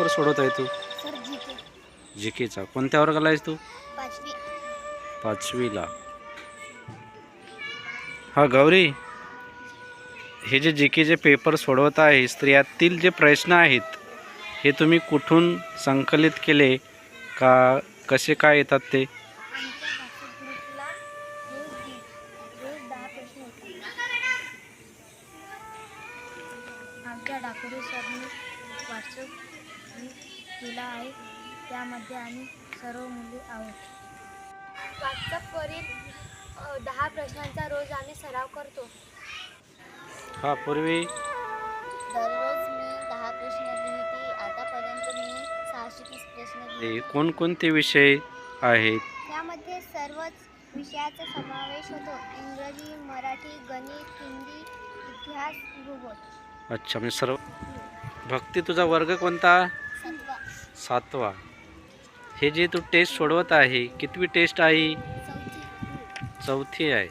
Paper सोडवत आहे तू? Sir GK जीकेचा. कोणत्या वर्गाला आहेस तू? 5वी. 5वीला. हा गौरी, हे जे जीकेचे पेपर सोडवत आहेस तर यातील जे प्रश्न आहेत हे तुम्ही कुठून संकलित केले का, कसे काय येतात ते? आमच्या व्हॉट्सअप ग्रुपला रोज 10 प्रश्न येतात. आमच्या डाकुरे सरनी व्हॉट्सअप ग्रुप केला आहे, त्यामध्ये आम्ही सर्व मुले आहोत. व्हॉट्सअपवरील 10 प्रश्नांचा रोज आम्ही सराव करतो. हा पूर्वी दररोज मी 10 प्रश्न लिहिते. आतापर्यंत मी 630 प्रश्न लिहिले. कोणकोणते विषय आहेत? त्यामध्ये सर्वच विषयाचा समावेश होतो. इंग्रजी, मराठी, गणित, हिंदी, इतिहास, भूगोल. अच्छा, म्हणजे सर्व. भक्ती, तुझा वर्ग कोणता? 7वा. 7वा. हे जे तू टेस्ट सोडवत आहे, कितवी टेस्ट आहे? 4थी आहे.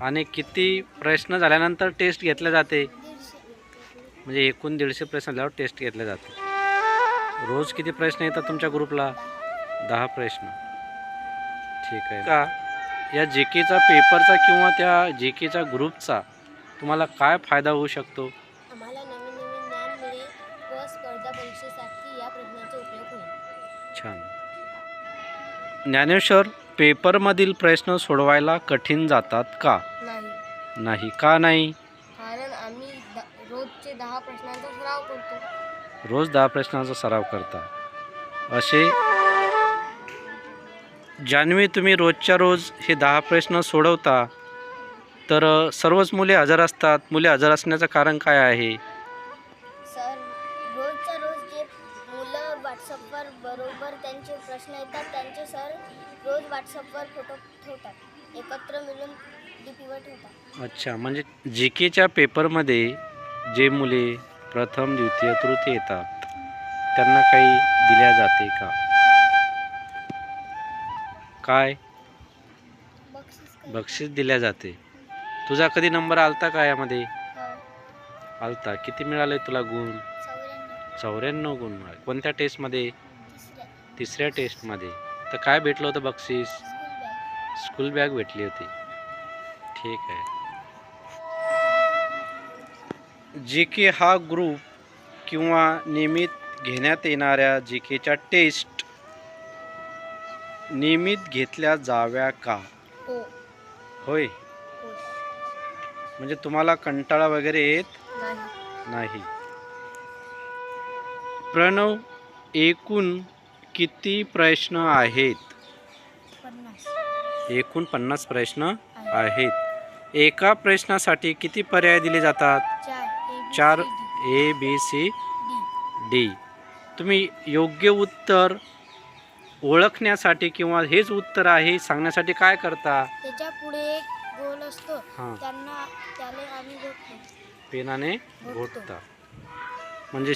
आणि किती प्रश्न झाल्यानंतर टेस्ट घेतले जाते? 150. म्हणजे एकूण 150 प्रश्न झाल्यावर टेस्ट घेतले जाते. रोज किती प्रश्न येतात तुमच्या ग्रुपला? 10 प्रश्न. ठीक आहे का? या जीकेचा पेपरचा किंवा त्या जीकेच्या ग्रुपचा तुम्हाला काय फायदा होऊ शकतो? आम्हाला नवीन नवीन ज्ञान मिळेल व स्पर्धा परीक्षेसाठी या प्रश्नांचा उपयोग होईल. छान. ज्ञानेश्वर, पेपरमधील प्रश्न सोडवायला कठीण जातात का? नाही. का नाही? कारण आम्ही रोजचे 10 प्रश्नांचा सराव करतो. रोज 10 प्रश्नांचा सराव करता. असे जान्हवी, तुम्ही रोजच्या रोज हे 10 प्रश्न सोडवता, तर सर्वच मुले हजर असतात. मुले हजर असण्याचं कारण काय आहे? सर, रोजच्या रोज जे मुलं व्हॉट्सअपवर बरोबर त्यांचे प्रश्न येतात, त्यांचे सर रोज व्हॉट्सअपवर फोटो ठेवतात. एकत्र मिळून डीपीवर ठेवतात. अच्छा, म्हणजे जीकेच्या पेपरमध्ये जे मुले प्रथम, द्वितीय, तृतीय येतात त्यांना काही दिल्या जाते का? काय बक्षीस दिल्या जाते? तुझा कधी नंबर आलता का यामध्ये? आलता. किती मिळाले तुला गुण? 94 गुण मिळाले. कोणत्या टेस्टमध्ये? तिसऱ्या टेस्टमध्ये. तर काय भेटलं होतं बक्षीस? स्कूल बॅग भेटली होती. ठीक आहे. जीके हा ग्रुप किंवा नियमित घेण्यात येणाऱ्या जीकेच्या टेस्ट नियमित घेतल्या जाव्या का? होय. म्हणजे तुम्हाला कंटाळा वगैरे येत नाही. प्रणव, एकूण किती प्रश्न आहेत? 50. एकूण 50 प्रश्न आहेत. एका प्रश्नासाठी किती पर्याय दिले जातात? 4. A, B, C, D. तुम्ही योग्य उत्तर ओळखण्यासाठी किंवा हेच उत्तर आहे सांगण्यासाठी काय करता? त्याच्या पुढे एक गोल असतो, त्याला आम्ही पेनाने घोटता. म्हणजे